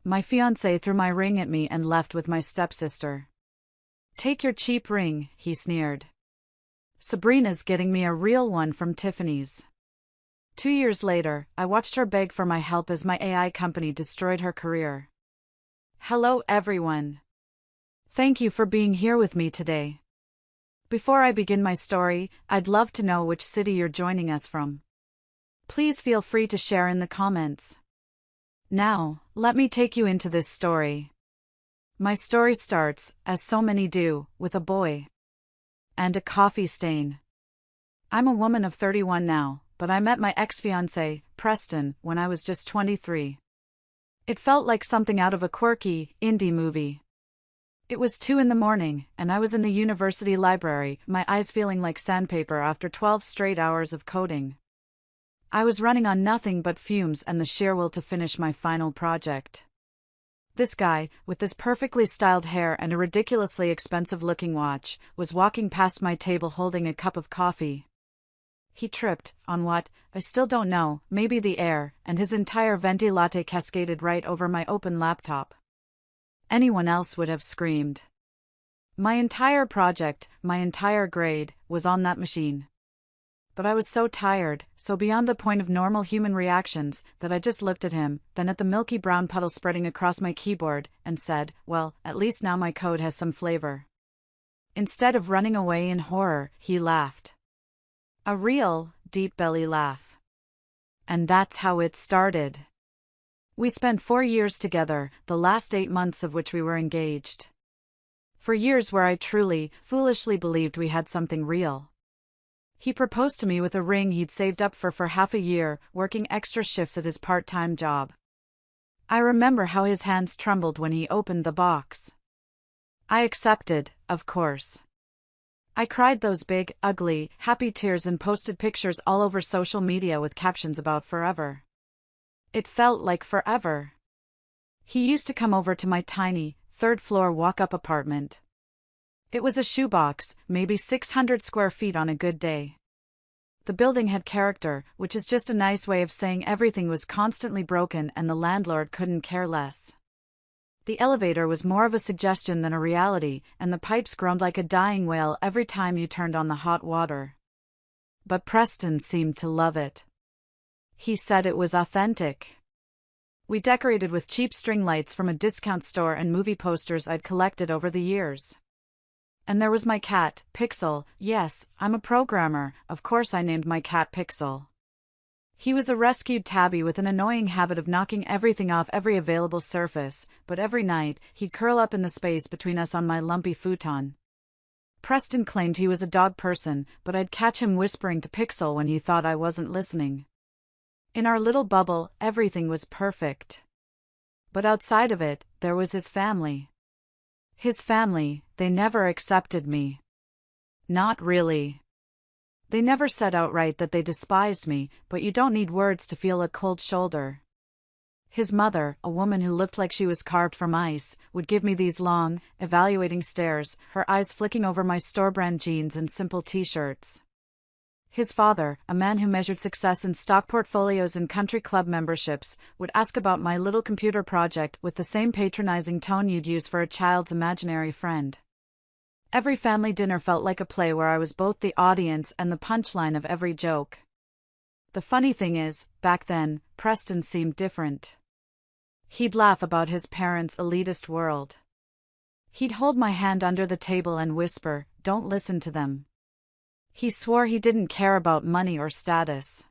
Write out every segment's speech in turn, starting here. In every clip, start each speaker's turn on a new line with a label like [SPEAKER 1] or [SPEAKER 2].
[SPEAKER 1] My fiancé threw my ring at me and left with my stepsister. "Take your cheap ring," he sneered. "Sabrina's getting me a real one from Tiffany's." 2 years later, I watched her beg for my help as my AI company destroyed her career. Hello everyone. Thank you for being here with me today. Before I begin my story, I'd love to know which city you're joining us from. Please feel free to share in the comments. Now, let me take you into this story. My story starts, as so many do, with a boy and a coffee stain. I'm a woman of 31 now, but I met my ex-fiancé, Preston, when I was just 23. It felt like something out of a quirky, indie movie. It was 2 a.m, and I was in the university library, my eyes feeling like sandpaper after 12 straight hours of coding. I was running on nothing but fumes and the sheer will to finish my final project. This guy, with his perfectly styled hair and a ridiculously expensive-looking watch, was walking past my table holding a cup of coffee. He tripped, on what, I still don't know, maybe the air, and his entire venti latte cascaded right over my open laptop. Anyone else would have screamed. My entire project, my entire grade, was on that machine. But I was so tired, so beyond the point of normal human reactions, that I just looked at him, then at the milky brown puddle spreading across my keyboard, and said, well, at least now my code has some flavor. Instead of running away in horror, he laughed. A real, deep belly laugh. And that's how it started. We spent 4 years together, the last 8 months of which we were engaged. For years where I truly, foolishly believed we had something real. He proposed to me with a ring he'd saved up for half a year, working extra shifts at his part-time job. I remember how his hands trembled when he opened the box. I accepted, of course. I cried those big, ugly, happy tears and posted pictures all over social media with captions about forever. It felt like forever. He used to come over to my tiny, third-floor walk-up apartment. It was a shoebox, maybe 600 square feet on a good day. The building had character, which is just a nice way of saying everything was constantly broken and the landlord couldn't care less. The elevator was more of a suggestion than a reality, and the pipes groaned like a dying whale every time you turned on the hot water. But Preston seemed to love it. He said it was authentic. We decorated with cheap string lights from a discount store and movie posters I'd collected over the years. And there was my cat, Pixel. Yes, I'm a programmer, of course I named my cat Pixel. He was a rescued tabby with an annoying habit of knocking everything off every available surface, but every night, he'd curl up in the space between us on my lumpy futon. Preston claimed he was a dog person, but I'd catch him whispering to Pixel when he thought I wasn't listening. In our little bubble, everything was perfect. But outside of it, there was his family. His family, they never accepted me. Not really. They never said outright that they despised me, but you don't need words to feel a cold shoulder. His mother, a woman who looked like she was carved from ice, would give me these long, evaluating stares, her eyes flicking over my store-brand jeans and simple t-shirts. His father, a man who measured success in stock portfolios and country club memberships, would ask about my little computer project with the same patronizing tone you'd use for a child's imaginary friend. Every family dinner felt like a play where I was both the audience and the punchline of every joke. The funny thing is, back then, Preston seemed different. He'd laugh about his parents' elitist world. He'd hold my hand under the table and whisper, "Don't listen to them." He swore he didn't care about money or status.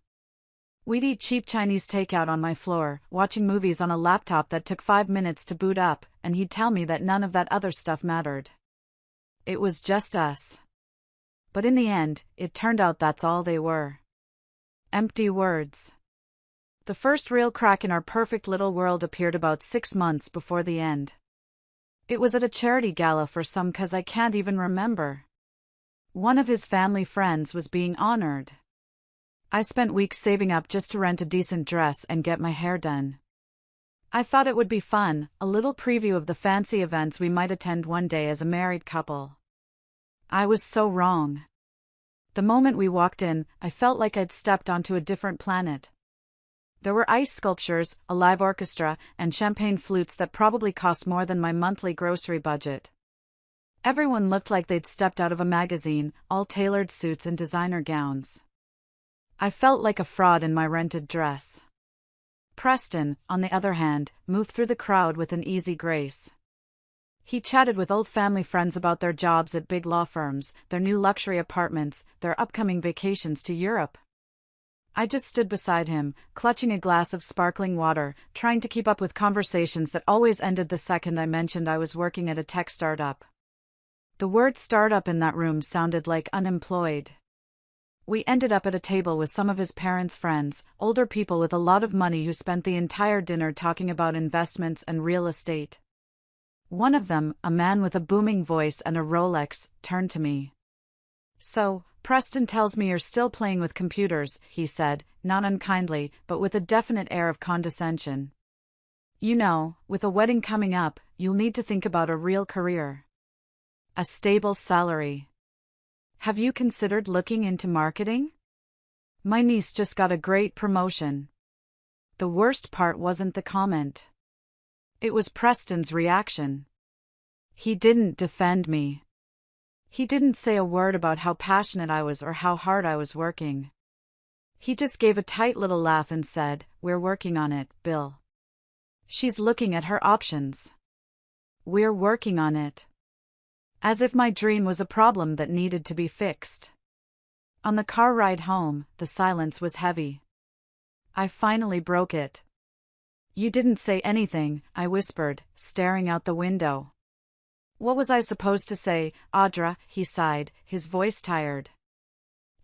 [SPEAKER 1] We'd eat cheap Chinese takeout on my floor, watching movies on a laptop that took 5 minutes to boot up, and he'd tell me that none of that other stuff mattered. It was just us. But in the end, it turned out that's all they were. Empty words. The first real crack in our perfect little world appeared about 6 months before the end. It was at a charity gala for some cause I can't even remember. One of his family friends was being honored. I spent weeks saving up just to rent a decent dress and get my hair done. I thought it would be fun, a little preview of the fancy events we might attend one day as a married couple. I was so wrong. The moment we walked in, I felt like I'd stepped onto a different planet. There were ice sculptures, a live orchestra, and champagne flutes that probably cost more than my monthly grocery budget. Everyone looked like they'd stepped out of a magazine, all tailored suits and designer gowns. I felt like a fraud in my rented dress. Preston, on the other hand, moved through the crowd with an easy grace. He chatted with old family friends about their jobs at big law firms, their new luxury apartments, their upcoming vacations to Europe. I just stood beside him, clutching a glass of sparkling water, trying to keep up with conversations that always ended the second I mentioned I was working at a tech startup. The word startup in that room sounded like unemployed. We ended up at a table with some of his parents' friends, older people with a lot of money who spent the entire dinner talking about investments and real estate. One of them, a man with a booming voice and a Rolex, turned to me. "So, Preston tells me you're still playing with computers," he said, not unkindly, but with a definite air of condescension. "You know, with a wedding coming up, you'll need to think about a real career. A stable salary. Have you considered looking into marketing? My niece just got a great promotion." The worst part wasn't the comment. It was Preston's reaction. He didn't defend me. He didn't say a word about how passionate I was or how hard I was working. He just gave a tight little laugh and said, "We're working on it, Bill. She's looking at her options. We're working on it." As if my dream was a problem that needed to be fixed. On the car ride home, the silence was heavy. I finally broke it. "You didn't say anything," I whispered, staring out the window. "What was I supposed to say, Audra?" he sighed, his voice tired.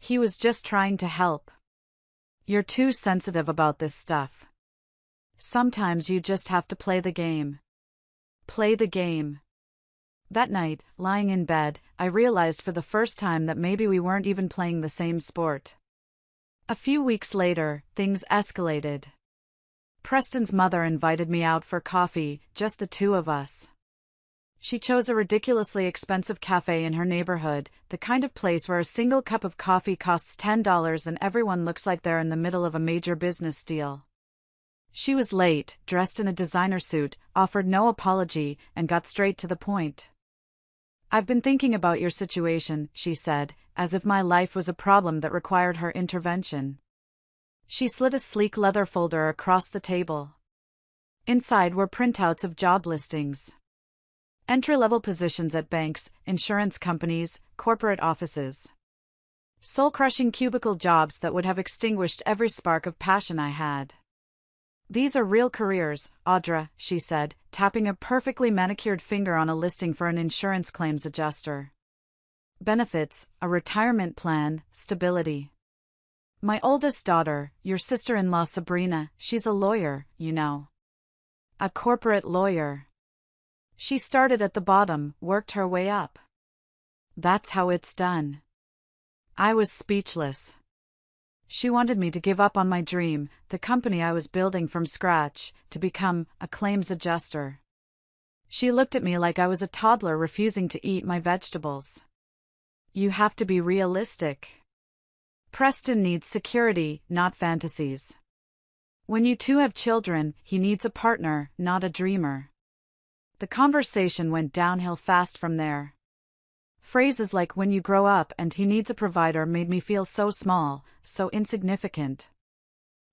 [SPEAKER 1] He was just trying to help. "You're too sensitive about this stuff. Sometimes you just have to play the game. Play the game." That night, lying in bed, I realized for the first time that maybe we weren't even playing the same sport. A few weeks later, things escalated. Preston's mother invited me out for coffee, just the two of us. She chose a ridiculously expensive cafe in her neighborhood, the kind of place where a single cup of coffee costs $10 and everyone looks like they're in the middle of a major business deal. She was late, dressed in a designer suit, offered no apology, and got straight to the point. "I've been thinking about your situation," she said, as if my life was a problem that required her intervention. She slid a sleek leather folder across the table. Inside were printouts of job listings. Entry-level positions at banks, insurance companies, corporate offices. Soul-crushing cubicle jobs that would have extinguished every spark of passion I had. "These are real careers, Audra," she said, tapping a perfectly manicured finger on a listing for an insurance claims adjuster. "Benefits, a retirement plan, stability. My oldest daughter, your sister-in-law Sabrina, she's a lawyer, you know. A corporate lawyer. She started at the bottom, worked her way up. That's how it's done." I was speechless. She wanted me to give up on my dream, the company I was building from scratch, to become a claims adjuster. She looked at me like I was a toddler refusing to eat my vegetables. "You have to be realistic. Preston needs security, not fantasies. When you two have children, he needs a partner, not a dreamer." The conversation went downhill fast from there. Phrases like "when you grow up" and "he needs a provider" made me feel so small, so insignificant.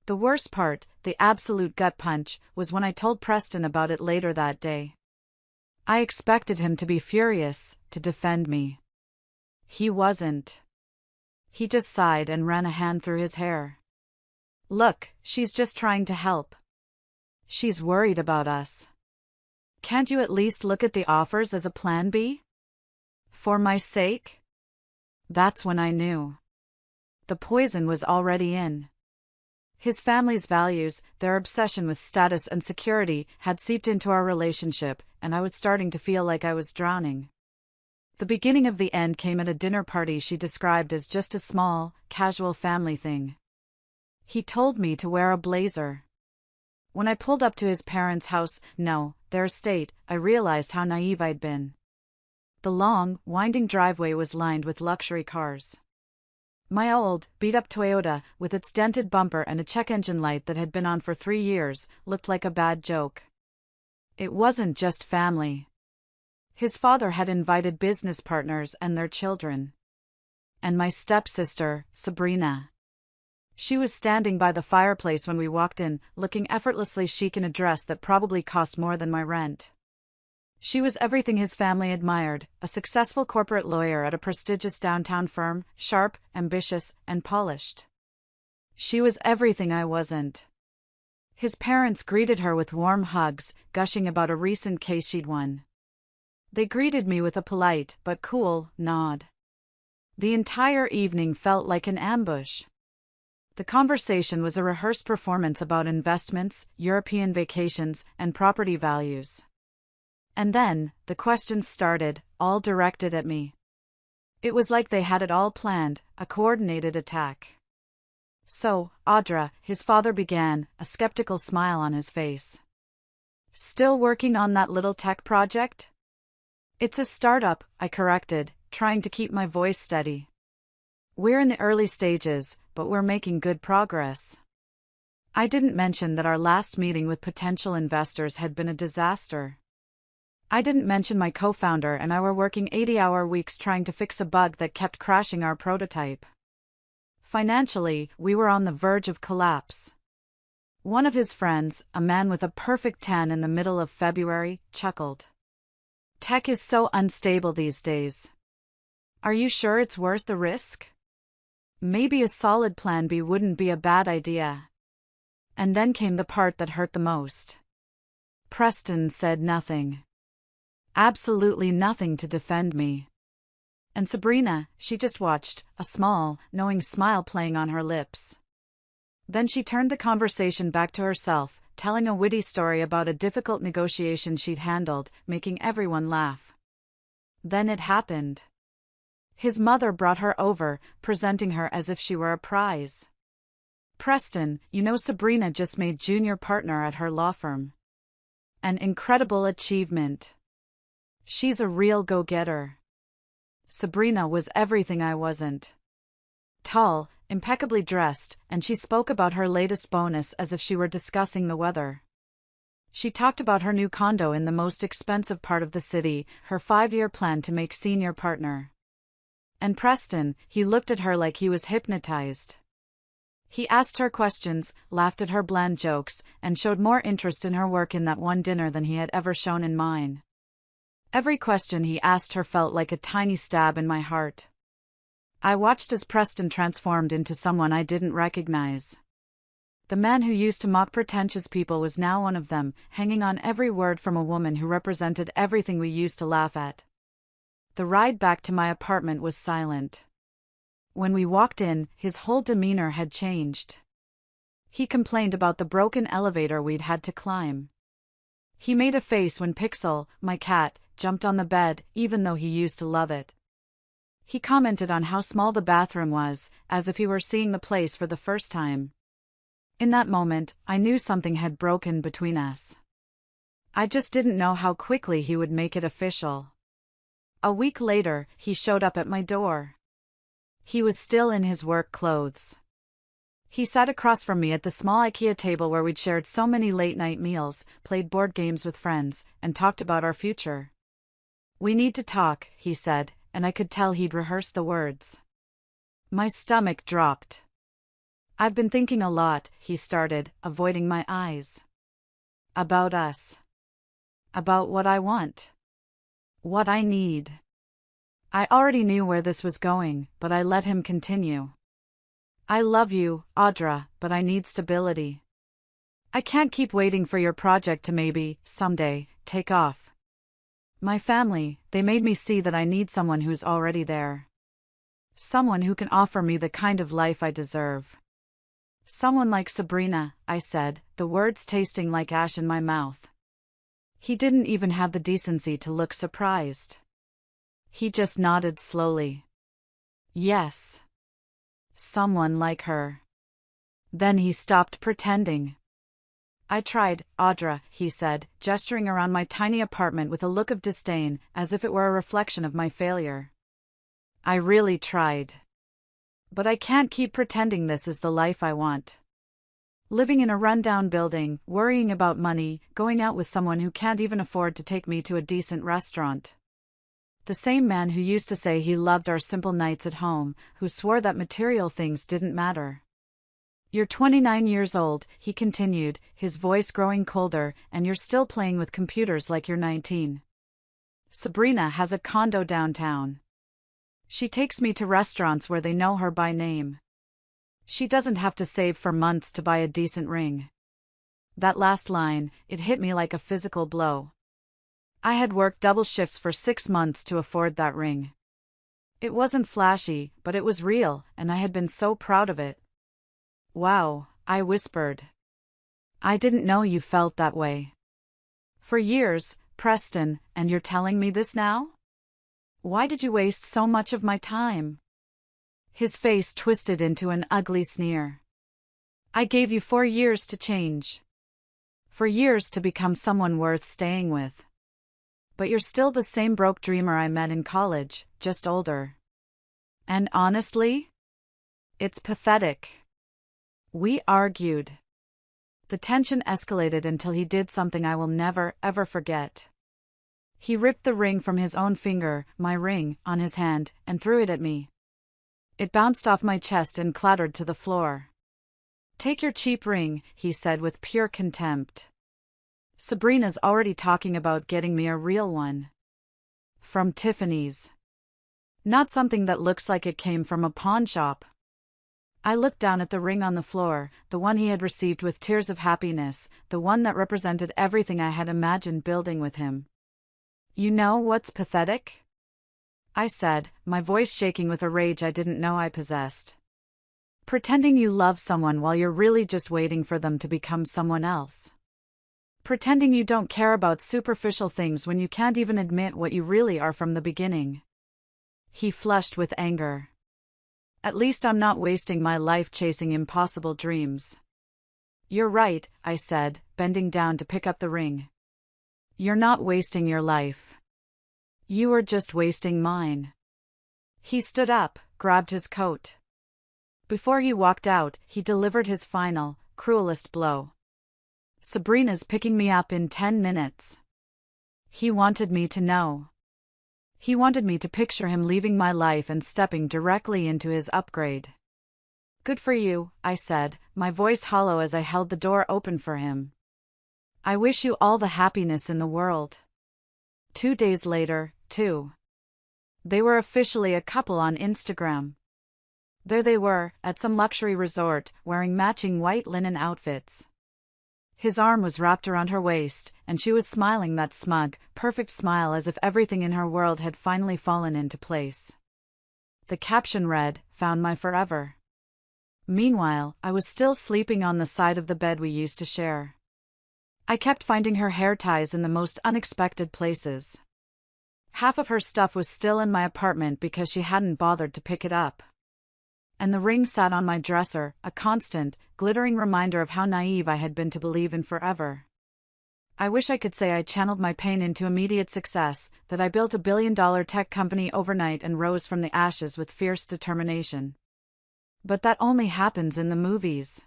[SPEAKER 1] The worst part, the absolute gut punch, was when I told Preston about it later that day. I expected him to be furious, to defend me. He wasn't. He just sighed and ran a hand through his hair. "Look, she's just trying to help. She's worried about us. Can't you at least look at the offers as a plan B? For my sake?" That's when I knew. The poison was already in. His family's values, their obsession with status and security, had seeped into our relationship, and I was starting to feel like I was drowning. The beginning of the end came at a dinner party she described as just a small, casual family thing. He told me to wear a blazer. When I pulled up to his parents' house, no, their estate, I realized how naive I'd been. The long, winding driveway was lined with luxury cars. My old, beat-up Toyota, with its dented bumper and a check engine light that had been on for 3 years, looked like a bad joke. It wasn't just family. His father had invited business partners and their children. And my stepsister, Sabrina. She was standing by the fireplace when we walked in, looking effortlessly chic in a dress that probably cost more than my rent. She was everything his family admired, a successful corporate lawyer at a prestigious downtown firm, sharp, ambitious, and polished. She was everything I wasn't. His parents greeted her with warm hugs, gushing about a recent case she'd won. They greeted me with a polite, but cool, nod. The entire evening felt like an ambush. The conversation was a rehearsed performance about investments, European vacations, and property values. And then, the questions started, all directed at me. It was like they had it all planned, a coordinated attack. So, Audra, his father began, a skeptical smile on his face. Still working on that little tech project? It's a startup, I corrected, trying to keep my voice steady. We're in the early stages, but we're making good progress. I didn't mention that our last meeting with potential investors had been a disaster. I didn't mention my co-founder and I were working 80-hour weeks trying to fix a bug that kept crashing our prototype. Financially, we were on the verge of collapse. One of his friends, a man with a perfect tan in the middle of February, chuckled. Tech is so unstable these days. Are you sure it's worth the risk? Maybe a solid plan B wouldn't be a bad idea. And then came the part that hurt the most. Preston said nothing. Absolutely nothing to defend me. And Sabrina, she just watched, a small, knowing smile playing on her lips. Then she turned the conversation back to herself, telling a witty story about a difficult negotiation she'd handled, making everyone laugh. Then it happened. His mother brought her over, presenting her as if she were a prize. Preston, you know Sabrina just made junior partner at her law firm. An incredible achievement. She's a real go-getter. Sabrina was everything I wasn't. Tall, impeccably dressed, and she spoke about her latest bonus as if she were discussing the weather. She talked about her new condo in the most expensive part of the city, her 5-year plan to make senior partner. And Preston, he looked at her like he was hypnotized. He asked her questions, laughed at her bland jokes, and showed more interest in her work in that one dinner than he had ever shown in mine. Every question he asked her felt like a tiny stab in my heart. I watched as Preston transformed into someone I didn't recognize. The man who used to mock pretentious people was now one of them, hanging on every word from a woman who represented everything we used to laugh at. The ride back to my apartment was silent. When we walked in, his whole demeanor had changed. He complained about the broken elevator we'd had to climb. He made a face when Pixel, my cat, jumped on the bed, even though he used to love it. He commented on how small the bathroom was, as if he were seeing the place for the first time. In that moment, I knew something had broken between us. I just didn't know how quickly he would make it official. A week later, he showed up at my door. He was still in his work clothes. He sat across from me at the small IKEA table where we'd shared so many late-night meals, played board games with friends, and talked about our future. We need to talk, he said, and I could tell he'd rehearsed the words. My stomach dropped. I've been thinking a lot, he started, avoiding my eyes. About us. About what I want. What I need. I already knew where this was going, but I let him continue. I love you, Audra, but I need stability. I can't keep waiting for your project to maybe, someday, take off. My family, they made me see that I need someone who's already there. Someone who can offer me the kind of life I deserve. Someone like Sabrina, I said, the words tasting like ash in my mouth. He didn't even have the decency to look surprised. He just nodded slowly. Yes. Someone like her. Then he stopped pretending. I tried, Audra, he said, gesturing around my tiny apartment with a look of disdain, as if it were a reflection of my failure. I really tried. But I can't keep pretending this is the life I want. Living in a rundown building, worrying about money, going out with someone who can't even afford to take me to a decent restaurant. The same man who used to say he loved our simple nights at home, who swore that material things didn't matter. You're 29 years old, he continued, his voice growing colder, and you're still playing with computers like you're 19. Sabrina has a condo downtown. She takes me to restaurants where they know her by name. She doesn't have to save for months to buy a decent ring. That last line, it hit me like a physical blow. I had worked double shifts for 6 months to afford that ring. It wasn't flashy, but it was real, and I had been so proud of it. Wow, I whispered. I didn't know you felt that way. For years, Preston, and you're telling me this now? Why did you waste so much of my time? His face twisted into an ugly sneer. I gave you 4 years to change. 4 years to become someone worth staying with. But you're still the same broke dreamer I met in college, just older. And honestly? It's pathetic. We argued. The tension escalated until he did something I will never, ever forget. He ripped the ring from his own finger, my ring, on his hand, and threw it at me. It bounced off my chest and clattered to the floor. Take your cheap ring, he said with pure contempt. Sabrina's already talking about getting me a real one. From Tiffany's. Not something that looks like it came from a pawn shop. I looked down at the ring on the floor, the one he had received with tears of happiness, the one that represented everything I had imagined building with him. You know what's pathetic? I said, my voice shaking with a rage I didn't know I possessed. Pretending you love someone while you're really just waiting for them to become someone else. Pretending you don't care about superficial things when you can't even admit what you really are from the beginning. He flushed with anger. At least I'm not wasting my life chasing impossible dreams. You're right, I said, bending down to pick up the ring. You're not wasting your life. You are just wasting mine. He stood up, grabbed his coat. Before he walked out, he delivered his final, cruelest blow. Sabrina's picking me up in 10 minutes. He wanted me to know. He wanted me to picture him leaving my life and stepping directly into his upgrade. Good for you, I said, my voice hollow as I held the door open for him. I wish you all the happiness in the world. 2 days later, too. They were officially a couple on Instagram. There they were, at some luxury resort, wearing matching white linen outfits. His arm was wrapped around her waist, and she was smiling that smug, perfect smile as if everything in her world had finally fallen into place. The caption read, "Found my forever." Meanwhile, I was still sleeping on the side of the bed we used to share. I kept finding her hair ties in the most unexpected places. Half of her stuff was still in my apartment because she hadn't bothered to pick it up. And the ring sat on my dresser, a constant, glittering reminder of how naive I had been to believe in forever. I wish I could say I channeled my pain into immediate success, that I built a billion-dollar tech company overnight and rose from the ashes with fierce determination. But that only happens in the movies.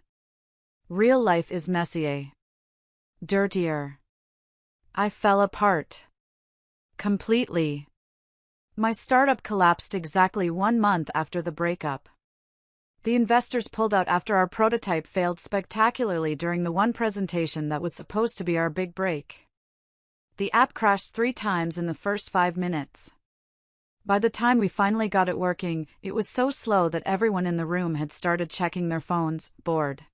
[SPEAKER 1] Real life is messier. Dirtier. I fell apart. Completely. My startup collapsed exactly 1 month after the breakup. The investors pulled out after our prototype failed spectacularly during the one presentation that was supposed to be our big break. The app crashed 3 times in the first 5 minutes. By the time we finally got it working, it was so slow that everyone in the room had started checking their phones, bored.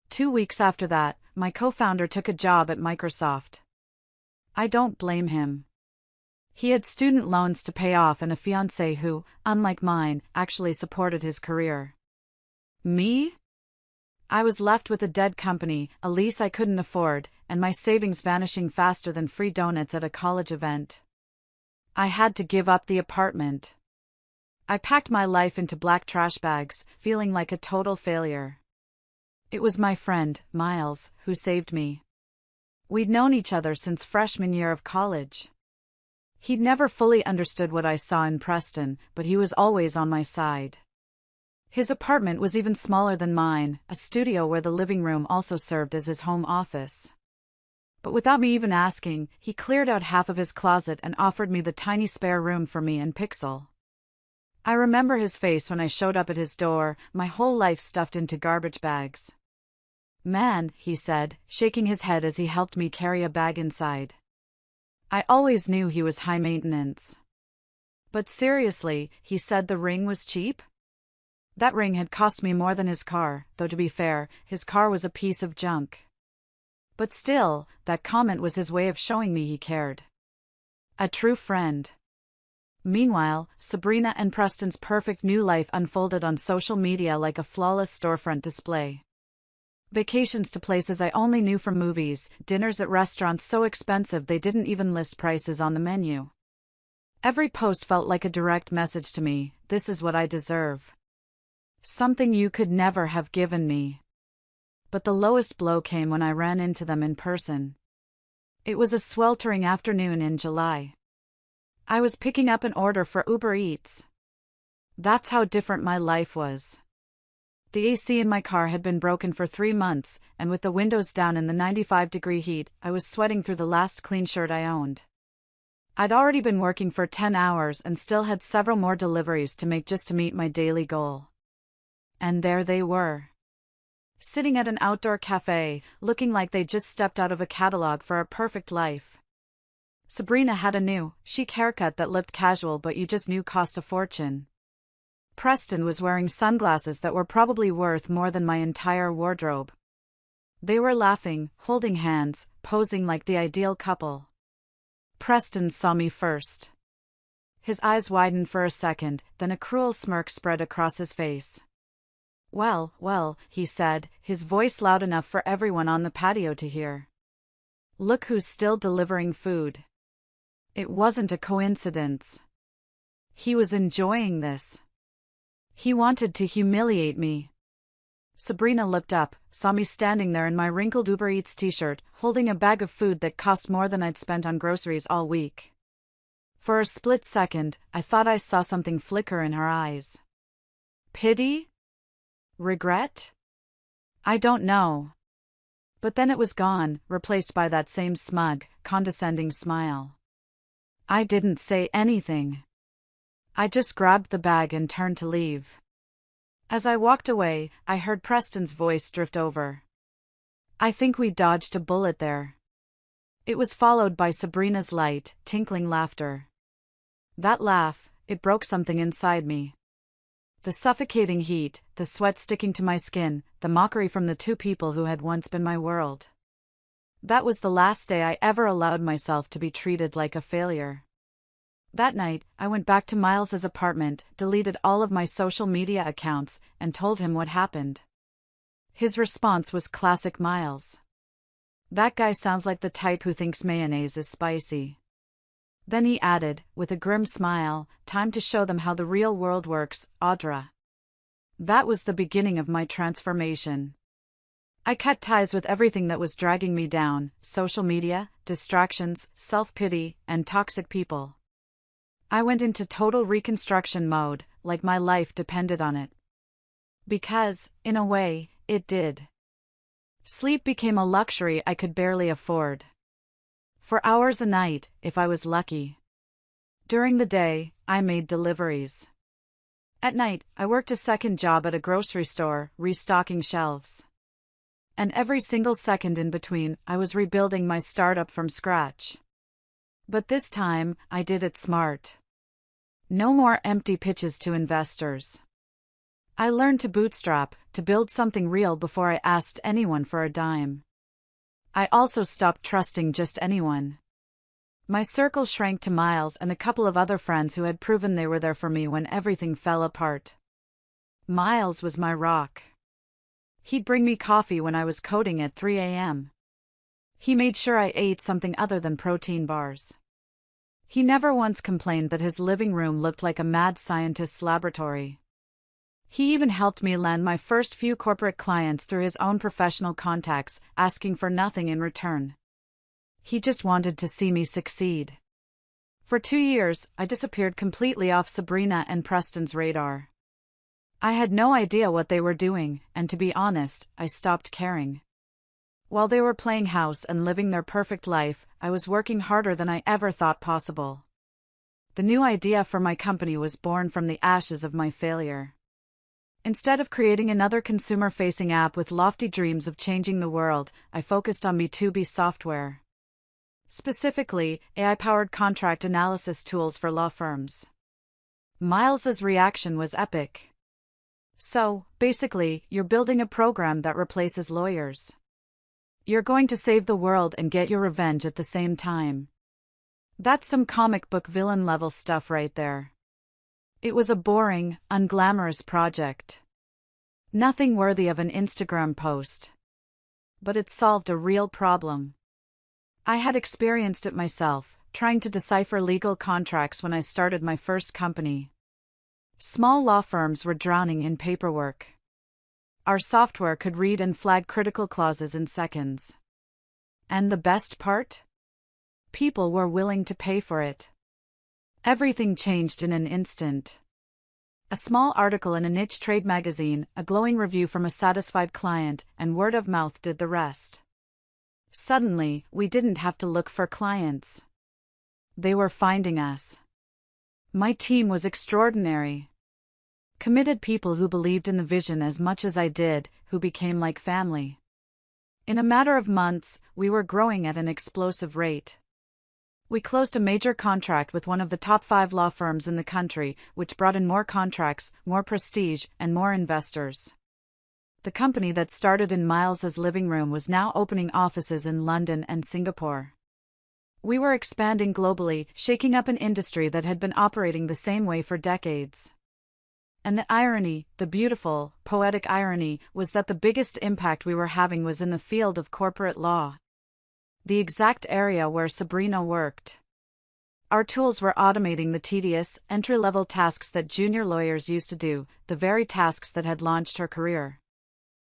[SPEAKER 1] 2 weeks after that, my co-founder took a job at Microsoft. I don't blame him. He had student loans to pay off and a fiancé who, unlike mine, actually supported his career. Me? I was left with a dead company, a lease I couldn't afford, and my savings vanishing faster than free donuts at a college event. I had to give up the apartment. I packed my life into black trash bags, feeling like a total failure. It was my friend, Miles, who saved me. We'd known each other since freshman year of college. He'd never fully understood what I saw in Preston, but he was always on my side. His apartment was even smaller than mine, a studio where the living room also served as his home office. But without me even asking, he cleared out half of his closet and offered me the tiny spare room for me and Pixel. I remember his face when I showed up at his door, my whole life stuffed into garbage bags. "Man," he said, shaking his head as he helped me carry a bag inside. I always knew he was high maintenance. But seriously, he said the ring was cheap? That ring had cost me more than his car, though to be fair, his car was a piece of junk. But still, that comment was his way of showing me he cared. A true friend. Meanwhile, Sabrina and Preston's perfect new life unfolded on social media like a flawless storefront display. Vacations to places I only knew from movies, dinners at restaurants so expensive they didn't even list prices on the menu. Every post felt like a direct message to me: this is what I deserve. Something you could never have given me. But the lowest blow came when I ran into them in person. It was a sweltering afternoon in July. I was picking up an order for Uber Eats. That's how different my life was. The AC in my car had been broken for 3 months, and with the windows down in the 95-degree heat, I was sweating through the last clean shirt I owned. I'd already been working for 10 hours and still had several more deliveries to make just to meet my daily goal. And there they were. Sitting at an outdoor cafe, looking like they just stepped out of a catalog for a perfect life. Sabrina had a new, chic haircut that looked casual but you just knew cost a fortune. Preston was wearing sunglasses that were probably worth more than my entire wardrobe. They were laughing, holding hands, posing like the ideal couple. Preston saw me first. His eyes widened for a second, then a cruel smirk spread across his face. "Well, well," he said, his voice loud enough for everyone on the patio to hear. "Look who's still delivering food." It wasn't a coincidence. He was enjoying this. He wanted to humiliate me. Sabrina looked up, saw me standing there in my wrinkled Uber Eats t-shirt, holding a bag of food that cost more than I'd spent on groceries all week. For a split second, I thought I saw something flicker in her eyes. Pity? Regret? I don't know. But then it was gone, replaced by that same smug, condescending smile. I didn't say anything. I just grabbed the bag and turned to leave. As I walked away, I heard Preston's voice drift over. "I think we dodged a bullet there." It was followed by Sabrina's light, tinkling laughter. That laugh, it broke something inside me. The suffocating heat, the sweat sticking to my skin, the mockery from the two people who had once been my world. That was the last day I ever allowed myself to be treated like a failure. That night, I went back to Miles's apartment, deleted all of my social media accounts, and told him what happened. His response was classic Miles. "That guy sounds like the type who thinks mayonnaise is spicy." Then he added, with a grim smile, "Time to show them how the real world works, Audra." That was the beginning of my transformation. I cut ties with everything that was dragging me down: social media, distractions, self-pity, and toxic people. I went into total reconstruction mode, like my life depended on it. Because, in a way, it did. Sleep became a luxury I could barely afford. For hours a night, if I was lucky. During the day, I made deliveries. At night, I worked a second job at a grocery store, restocking shelves. And every single second in between, I was rebuilding my startup from scratch. But this time, I did it smart. No more empty pitches to investors. I learned to bootstrap, to build something real before I asked anyone for a dime. I also stopped trusting just anyone. My circle shrank to Miles and a couple of other friends who had proven they were there for me when everything fell apart. Miles was my rock. He'd bring me coffee when I was coding at 3 a.m. He made sure I ate something other than protein bars. He never once complained that his living room looked like a mad scientist's laboratory. He even helped me land my first few corporate clients through his own professional contacts, asking for nothing in return. He just wanted to see me succeed. For 2 years, I disappeared completely off Sabrina and Preston's radar. I had no idea what they were doing, and to be honest, I stopped caring. While they were playing house and living their perfect life, I was working harder than I ever thought possible. The new idea for my company was born from the ashes of my failure. Instead of creating another consumer-facing app with lofty dreams of changing the world, I focused on B2B software. Specifically, AI-powered contract analysis tools for law firms. Miles's reaction was epic. "So, basically, you're building a program that replaces lawyers. You're going to save the world and get your revenge at the same time. That's some comic book villain-level stuff right there." It was a boring, unglamorous project. Nothing worthy of an Instagram post. But it solved a real problem. I had experienced it myself, trying to decipher legal contracts when I started my first company. Small law firms were drowning in paperwork. Our software could read and flag critical clauses in seconds. And the best part? People were willing to pay for it. Everything changed in an instant. A small article in a niche trade magazine, a glowing review from a satisfied client, and word of mouth did the rest. Suddenly, we didn't have to look for clients. They were finding us. My team was extraordinary. Committed people who believed in the vision as much as I did, who became like family. In a matter of months, we were growing at an explosive rate. We closed a major contract with one of the top 5 law firms in the country, which brought in more contracts, more prestige, and more investors. The company that started in Miles's living room was now opening offices in London and Singapore. We were expanding globally, shaking up an industry that had been operating the same way for decades. And the irony, the beautiful, poetic irony, was that the biggest impact we were having was in the field of corporate law. The exact area where Sabrina worked. Our tools were automating the tedious, entry-level tasks that junior lawyers used to do, the very tasks that had launched her career.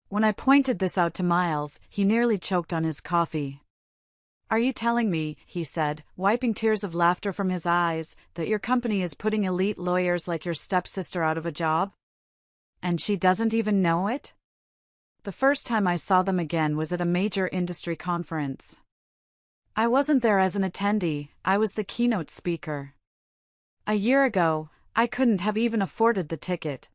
[SPEAKER 1] When I pointed this out to Miles, he nearly choked on his coffee. "Are you telling me," he said, wiping tears of laughter from his eyes, "that your company is putting elite lawyers like your stepsister out of a job? And she doesn't even know it?" The first time I saw them again was at a major industry conference. I wasn't there as an attendee, I was the keynote speaker. A year ago, I couldn't have even afforded the ticket.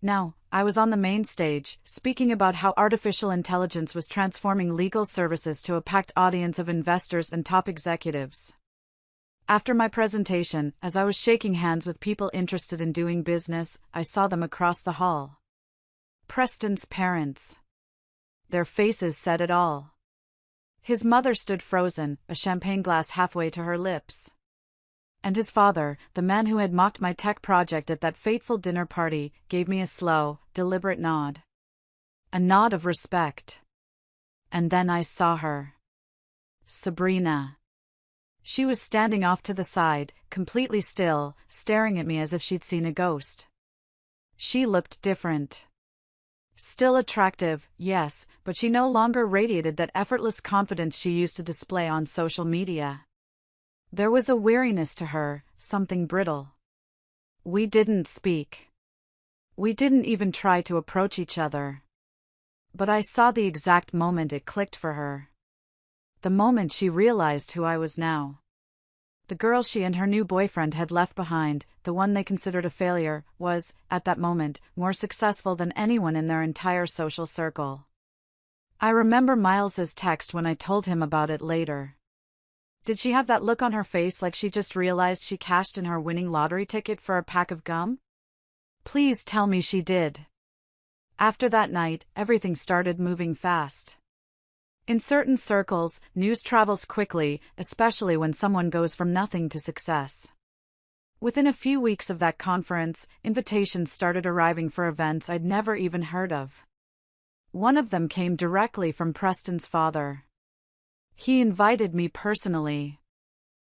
[SPEAKER 1] Now, I was on the main stage, speaking about how artificial intelligence was transforming legal services to a packed audience of investors and top executives. After my presentation, as I was shaking hands with people interested in doing business, I saw them across the hall. Preston's parents. Their faces said it all. His mother stood frozen, a champagne glass halfway to her lips. And his father, the man who had mocked my tech project at that fateful dinner party, gave me a slow, deliberate nod. A nod of respect. And then I saw her. Sabrina. She was standing off to the side, completely still, staring at me as if she'd seen a ghost. She looked different. Still attractive, yes, but she no longer radiated that effortless confidence she used to display on social media. There was a weariness to her, something brittle. We didn't speak. We didn't even try to approach each other. But I saw the exact moment it clicked for her. The moment she realized who I was now. The girl she and her new boyfriend had left behind, the one they considered a failure, was, at that moment, more successful than anyone in their entire social circle. I remember Miles's text when I told him about it later. Did she have that look on her face like she just realized she cashed in her winning lottery ticket for a pack of gum? Please tell me she did. After that night, everything started moving fast. In certain circles, news travels quickly, especially when someone goes from nothing to success. Within a few weeks of that conference, invitations started arriving for events I'd never even heard of. One of them came directly from Preston's father. He invited me personally.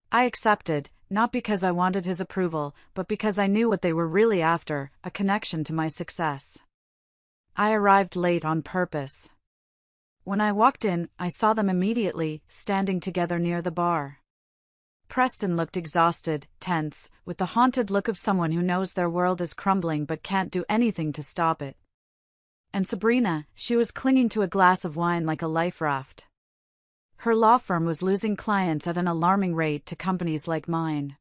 [SPEAKER 1] I accepted, not because I wanted his approval, but because I knew what they were really after, a connection to my success. I arrived late on purpose. When I walked in, I saw them immediately, standing together near the bar. Preston looked exhausted, tense, with the haunted look of someone who knows their world is crumbling but can't do anything to stop it. And Sabrina, she was clinging to a glass of wine like a life raft. Her law firm was losing clients at an alarming rate to companies like mine.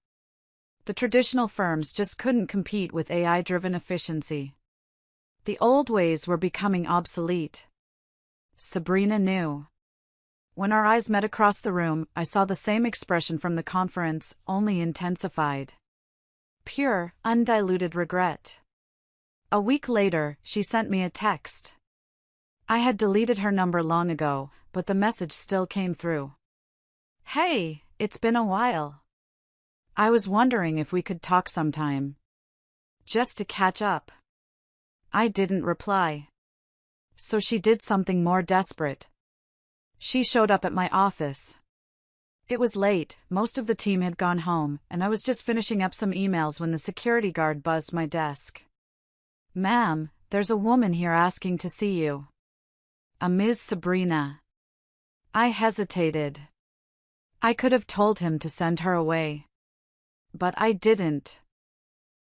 [SPEAKER 1] The traditional firms just couldn't compete with AI-driven efficiency. The old ways were becoming obsolete. Sabrina knew. When our eyes met across the room, I saw the same expression from the conference, only intensified. Pure, undiluted regret. A week later, she sent me a text. I had deleted her number long ago, but the message still came through. "Hey, it's been a while. I was wondering if we could talk sometime. Just to catch up." I didn't reply. So she did something more desperate. She showed up at my office. It was late, most of the team had gone home, and I was just finishing up some emails when the security guard buzzed my desk. "Ma'am, there's a woman here asking to see you. A Ms. Sabrina." I hesitated. I could have told him to send her away. But I didn't.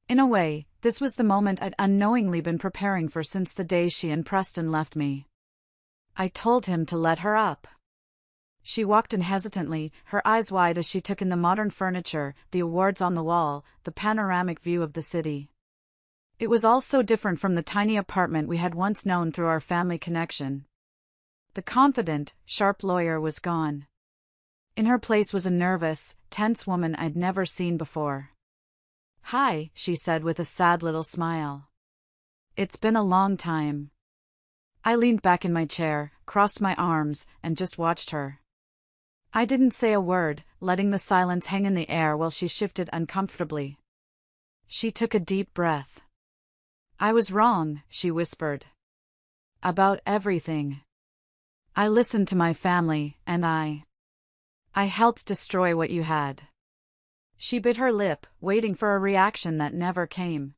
[SPEAKER 1] In a way, this was the moment I'd unknowingly been preparing for since the day she and Preston left me. I told him to let her up. She walked in hesitantly, her eyes wide as she took in the modern furniture, the awards on the wall, the panoramic view of the city. It was all so different from the tiny apartment we had once known through our family connection. The confident, sharp lawyer was gone. In her place was a nervous, tense woman I'd never seen before. "Hi," she said with a sad little smile. "It's been a long time." I leaned back in my chair, crossed my arms, and just watched her. I didn't say a word, letting the silence hang in the air while she shifted uncomfortably. She took a deep breath. "I was wrong," she whispered. "About everything. I listened to my family, and I helped destroy what you had." She bit her lip, waiting for a reaction that never came.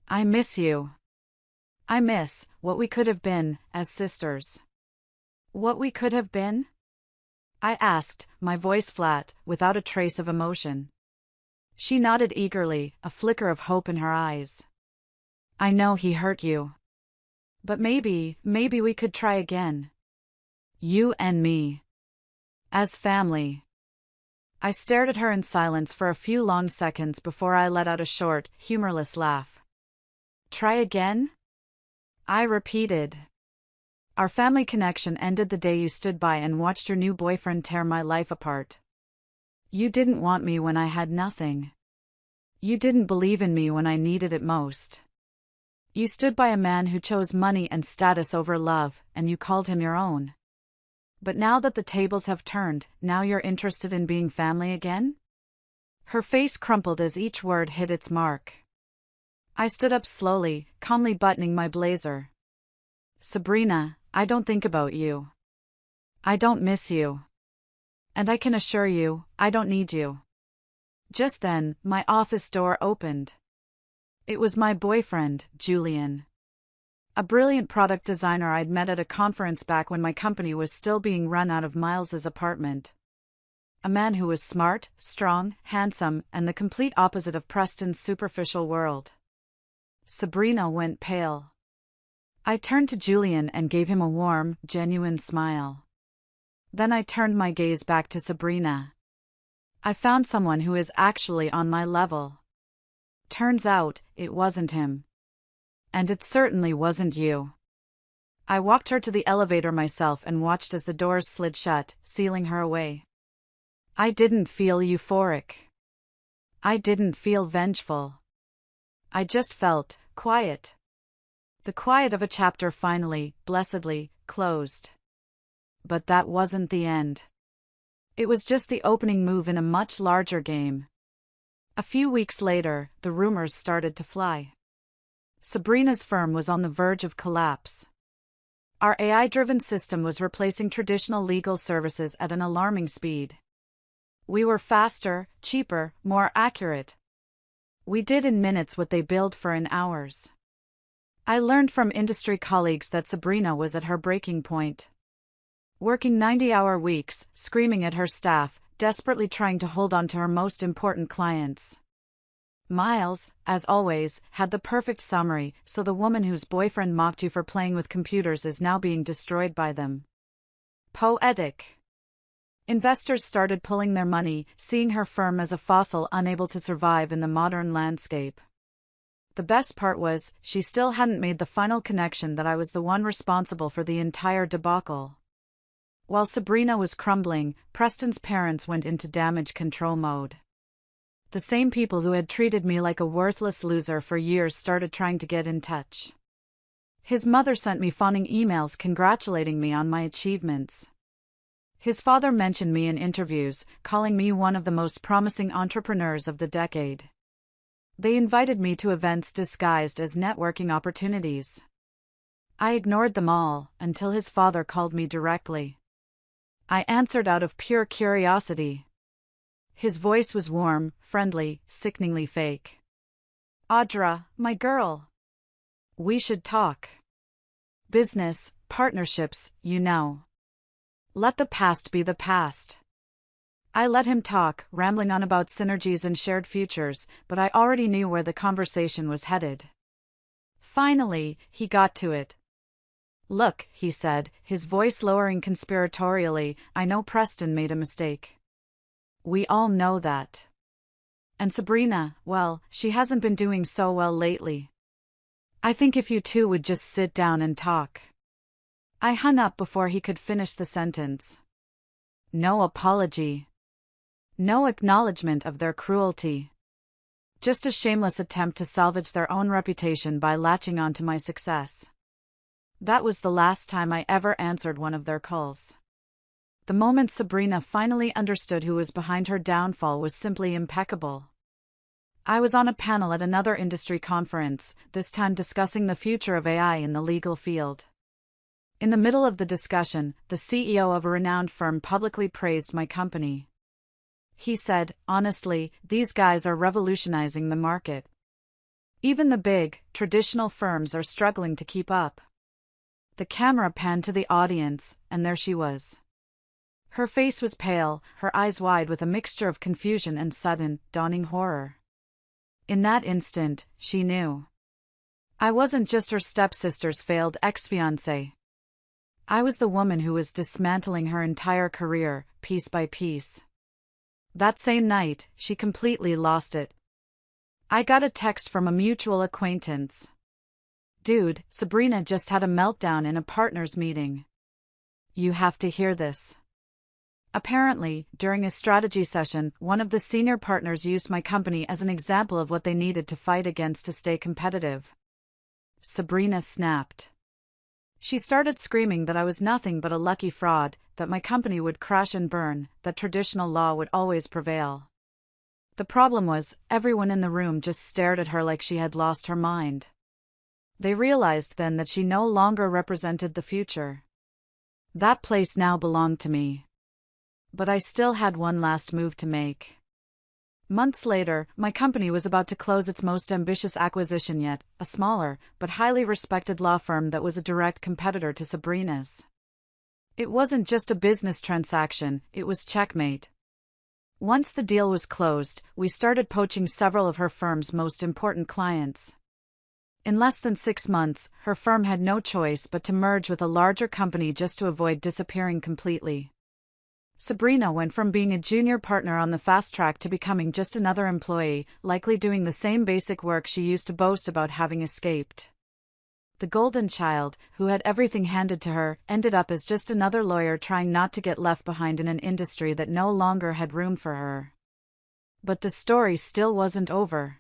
[SPEAKER 1] "I miss you. I miss what we could have been, as sisters." "What we could have been?" I asked, my voice flat, without a trace of emotion. She nodded eagerly, a flicker of hope in her eyes. "I know he hurt you. But maybe we could try again. You and me. As family." I stared at her in silence for a few long seconds before I let out a short, humorless laugh. "Try again?" I repeated. "Our family connection ended the day you stood by and watched your new boyfriend tear my life apart. You didn't want me when I had nothing. You didn't believe in me when I needed it most. You stood by a man who chose money and status over love, and you called him your own. But now that the tables have turned, now you're interested in being family again?" Her face crumpled as each word hit its mark. I stood up slowly, calmly buttoning my blazer. "Sabrina, I don't think about you. I don't miss you. And I can assure you, I don't need you." Just then, my office door opened. It was my boyfriend, Julian. A brilliant product designer I'd met at a conference back when my company was still being run out of Miles's apartment. A man who was smart, strong, handsome, and the complete opposite of Preston's superficial world. Sabrina went pale. I turned to Julian and gave him a warm, genuine smile. Then I turned my gaze back to Sabrina. "I found someone who is actually on my level." Turns out, it wasn't him. And it certainly wasn't you. I walked her to the elevator myself and watched as the doors slid shut, sealing her away. I didn't feel euphoric. I didn't feel vengeful. I just felt quiet. The quiet of a chapter finally, blessedly, closed. But that wasn't the end. It was just the opening move in a much larger game. A few weeks later, the rumors started to fly. Sabrina's firm was on the verge of collapse. Our AI-driven system was replacing traditional legal services at an alarming speed. We were faster, cheaper, more accurate. We did in minutes what they billed for in hours. I learned from industry colleagues that Sabrina was at her breaking point. Working 90-hour weeks, screaming at her staff, desperately trying to hold on to her most important clients. Miles, as always, had the perfect summary, so the woman whose boyfriend mocked you for playing with computers is now being destroyed by them. Poetic. Investors started pulling their money, seeing her firm as a fossil unable to survive in the modern landscape. The best part was, she still hadn't made the final connection that I was the one responsible for the entire debacle. While Sabrina was crumbling, Preston's parents went into damage control mode. The same people who had treated me like a worthless loser for years started trying to get in touch. His mother sent me fawning emails congratulating me on my achievements. His father mentioned me in interviews, calling me one of the most promising entrepreneurs of the decade. They invited me to events disguised as networking opportunities. I ignored them all, until his father called me directly. I answered out of pure curiosity. His voice was warm, friendly, sickeningly fake. "Audra, my girl. We should talk. Business, partnerships, you know. Let the past be the past." I let him talk, rambling on about synergies and shared futures, but I already knew where the conversation was headed. Finally, he got to it. "Look," he said, his voice lowering conspiratorially, "I know Preston made a mistake. We all know that. And Sabrina, well, she hasn't been doing so well lately. I think if you two would just sit down and talk." I hung up before he could finish the sentence. No apology. No acknowledgement of their cruelty. Just a shameless attempt to salvage their own reputation by latching onto my success. That was the last time I ever answered one of their calls. The moment Sabrina finally understood who was behind her downfall was simply impeccable. I was on a panel at another industry conference, this time discussing the future of AI in the legal field. In the middle of the discussion, the CEO of a renowned firm publicly praised my company. He said, "Honestly, these guys are revolutionizing the market. Even the big, traditional firms are struggling to keep up." The camera panned to the audience, and there she was. Her face was pale, her eyes wide with a mixture of confusion and sudden, dawning horror. In that instant, she knew. I wasn't just her stepsister's failed ex-fiancé. I was the woman who was dismantling her entire career, piece by piece. That same night, she completely lost it. I got a text from a mutual acquaintance. "Dude, Sabrina just had a meltdown in a partners meeting. You have to hear this." Apparently, during a strategy session, one of the senior partners used my company as an example of what they needed to fight against to stay competitive. Sabrina snapped. She started screaming that I was nothing but a lucky fraud, that my company would crash and burn, that traditional law would always prevail. The problem was, everyone in the room just stared at her like she had lost her mind. They realized then that she no longer represented the future. That place now belonged to me. But I still had one last move to make. Months later, my company was about to close its most ambitious acquisition yet, a smaller, but highly respected law firm that was a direct competitor to Sabrina's. It wasn't just a business transaction, it was checkmate. Once the deal was closed, we started poaching several of her firm's most important clients. In less than 6 months, her firm had no choice but to merge with a larger company just to avoid disappearing completely. Sabrina went from being a junior partner on the fast track to becoming just another employee, likely doing the same basic work she used to boast about having escaped. The golden child, who had everything handed to her, ended up as just another lawyer trying not to get left behind in an industry that no longer had room for her. But the story still wasn't over.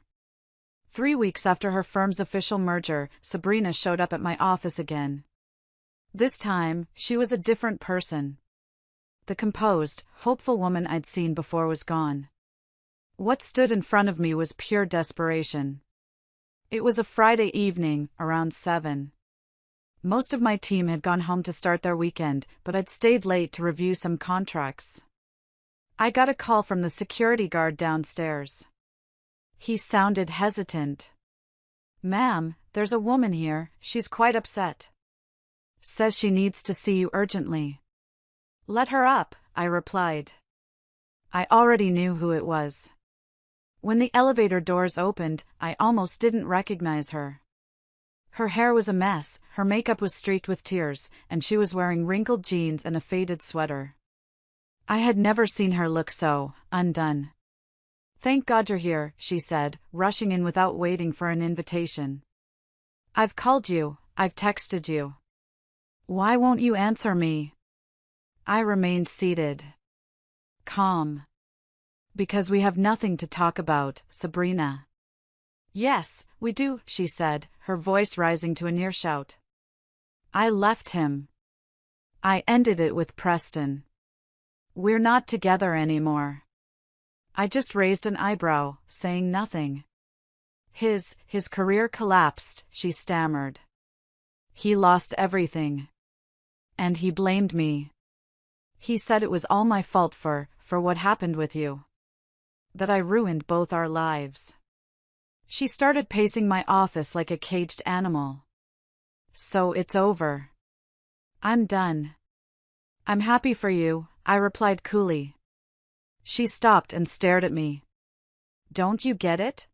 [SPEAKER 1] 3 weeks after her firm's official merger, Sabrina showed up at my office again. This time, she was a different person. The composed, hopeful woman I'd seen before was gone. What stood in front of me was pure desperation. It was a Friday evening, around 7. Most of my team had gone home to start their weekend, but I'd stayed late to review some contracts. I got a call from the security guard downstairs. He sounded hesitant. "Ma'am, there's a woman here, she's quite upset. Says she needs to see you urgently." "Let her up," I replied. I already knew who it was. When the elevator doors opened, I almost didn't recognize her. Her hair was a mess, her makeup was streaked with tears, and she was wearing wrinkled jeans and a faded sweater. I had never seen her look so undone. "Thank God you're here," she said, rushing in without waiting for an invitation. "I've called you, I've texted you. Why won't you answer me?" I remained seated. Calm. "Because we have nothing to talk about, Sabrina." "Yes, we do," she said, her voice rising to a near shout. "I left him. I ended it with Preston. We're not together anymore." I just raised an eyebrow, saying nothing. His career collapsed," she stammered. "He lost everything. And he blamed me. He said it was all my fault for what happened with you. That I ruined both our lives." She started pacing my office like a caged animal. "So it's over. I'm done." "I'm happy for you," I replied coolly. She stopped and stared at me. "Don't you get it?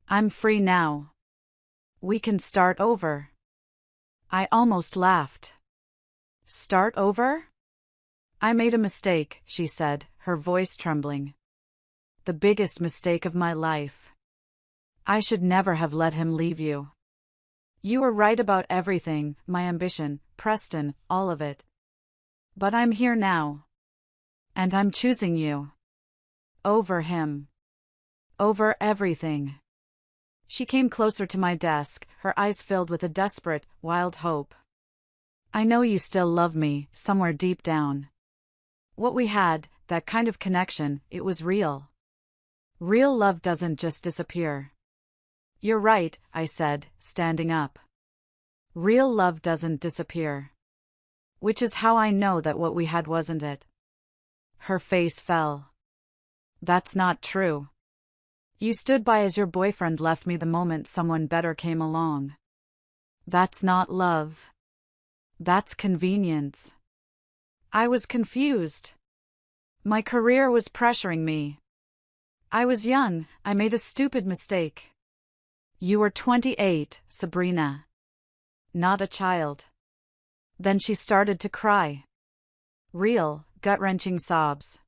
[SPEAKER 1] I'm free now. We can start over." I almost laughed. "Start over?" "I made a mistake," she said, her voice trembling. "The biggest mistake of my life. I should never have let him leave you. You were right about everything, my ambition, Preston, all of it. But I'm here now. And I'm choosing you. Over him. Over everything." She came closer to my desk, her eyes filled with a desperate, wild hope. "I know you still love me, somewhere deep down. What we had, that kind of connection, it was real. Real love doesn't just disappear." "You're right," I said, standing up. "Real love doesn't disappear. Which is how I know that what we had wasn't it." Her face fell. "That's not true. You stood by as your boyfriend left me the moment someone better came along. That's not love. That's convenience." I was confused. My career was pressuring me. I was young, I made a stupid mistake. You were 28, Sabrina. Not a child. Then she started to cry. Real, gut-wrenching sobs.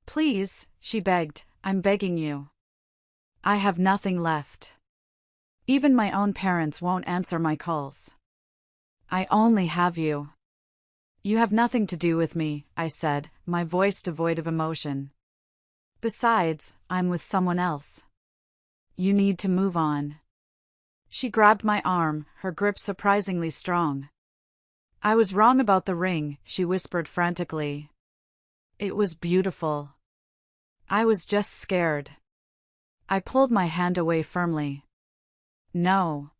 [SPEAKER 1] "Please," she begged, "I'm begging you. I have nothing left. Even my own parents won't answer my calls. I only have you." "You have nothing to do with me," I said, my voice devoid of emotion. "Besides, I'm with someone else. You need to move on." She grabbed my arm, her grip surprisingly strong. "I was wrong about the ring," she whispered frantically. "It was beautiful. I was just scared." I pulled my hand away firmly. "No."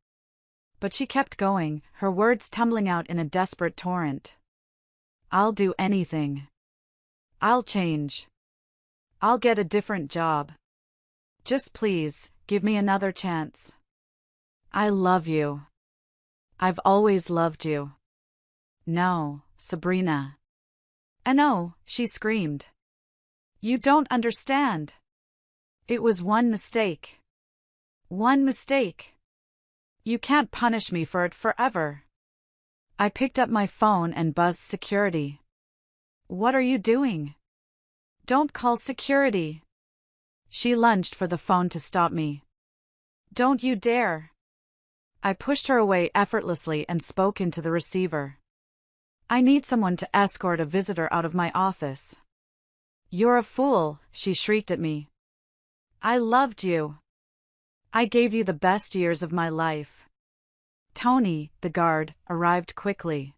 [SPEAKER 1] But she kept going, her words tumbling out in a desperate torrent. "I'll do anything. I'll change. I'll get a different job. Just please, give me another chance. I love you. I've always loved you." "No, Sabrina." "No," she screamed. "You don't understand. It was one mistake. One mistake. You can't punish me for it forever." I picked up my phone and buzzed security. "What are you doing? Don't call security." She lunged for the phone to stop me. "Don't you dare." I pushed her away effortlessly and spoke into the receiver. "I need someone to escort a visitor out of my office." "You're a fool," she shrieked at me. "I loved you. I gave you the best years of my life." Tony, the guard, arrived quickly.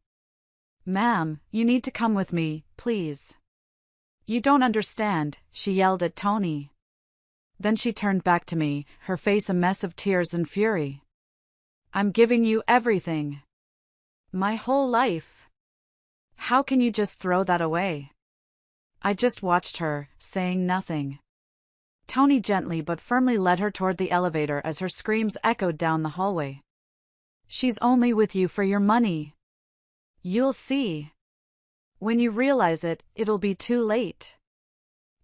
[SPEAKER 1] "Ma'am, you need to come with me, please." "You don't understand," she yelled at Tony. Then she turned back to me, her face a mess of tears and fury. "I'm giving you everything. My whole life. How can you just throw that away?" I just watched her, saying nothing. Tony gently but firmly led her toward the elevator as her screams echoed down the hallway. "She's only with you for your money. You'll see. When you realize it, it'll be too late."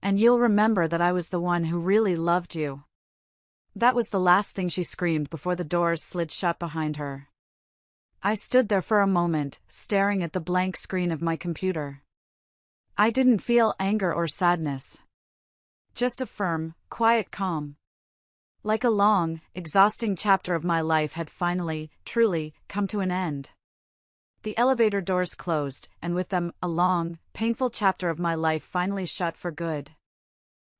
[SPEAKER 1] And you'll remember that I was the one who really loved you." That was the last thing she screamed before the doors slid shut behind her. I stood there for a moment, staring at the blank screen of my computer. I didn't feel anger or sadness. Just a firm, quiet calm. Like a long, exhausting chapter of my life had finally, truly, come to an end. The elevator doors closed, and with them, a long, painful chapter of my life finally shut for good.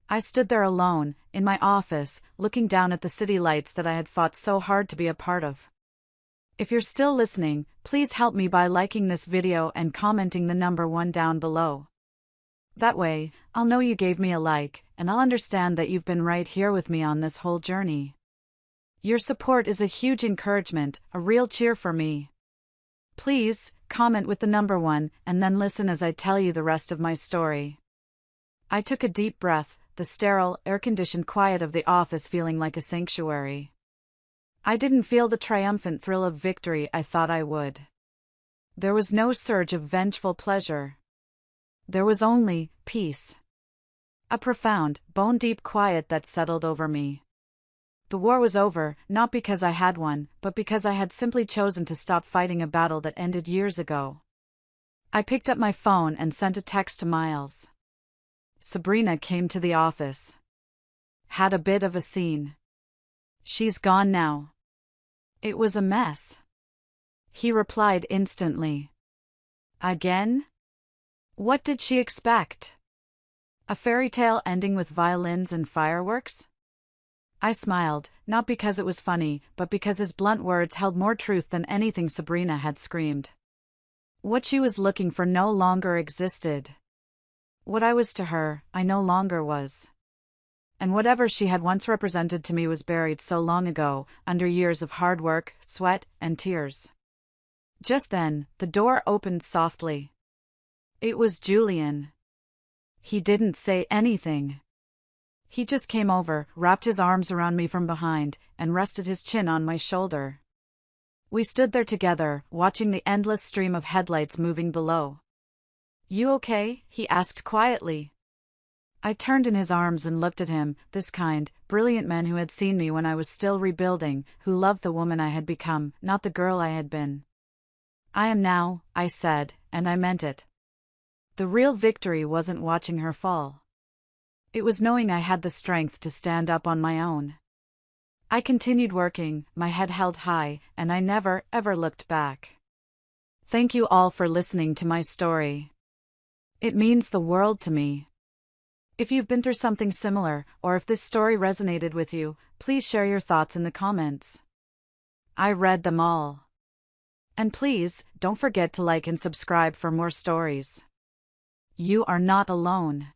[SPEAKER 1] I stood there alone, in my office, looking down at the city lights that I had fought so hard to be a part of. If you're still listening, please help me by liking this video and commenting the number 1 down below. That way, I'll know you gave me a like, and I'll understand that you've been right here with me on this whole journey. Your support is a huge encouragement, a real cheer for me. Please, comment with the number 1, and then listen as I tell you the rest of my story. I took a deep breath, the sterile, air-conditioned quiet of the office feeling like a sanctuary. I didn't feel the triumphant thrill of victory I thought I would. There was no surge of vengeful pleasure. There was only peace. A profound, bone-deep quiet that settled over me. The war was over, not because I had won, but because I had simply chosen to stop fighting a battle that ended years ago. I picked up my phone and sent a text to Miles. Sabrina came to the office. Had a bit of a scene. She's gone now. It was a mess. He replied instantly. Again? What did she expect? A fairy tale ending with violins and fireworks? I smiled, not because it was funny, but because his blunt words held more truth than anything Sabrina had screamed. What she was looking for no longer existed. What I was to her, I no longer was. And whatever she had once represented to me was buried so long ago, under years of hard work, sweat, and tears. Just then, the door opened softly. It was Julian. He didn't say anything. He just came over, wrapped his arms around me from behind, and rested his chin on my shoulder. We stood there together, watching the endless stream of headlights moving below. "You okay?" he asked quietly. I turned in his arms and looked at him, this kind, brilliant man who had seen me when I was still rebuilding, who loved the woman I had become, not the girl I had been. "I am now," I said, and I meant it. The real victory wasn't watching her fall. It was knowing I had the strength to stand up on my own. I continued working, my head held high, and I never, ever looked back. Thank you all for listening to my story. It means the world to me. If you've been through something similar, or if this story resonated with you, please share your thoughts in the comments. I read them all. And please, don't forget to like and subscribe for more stories. You are not alone.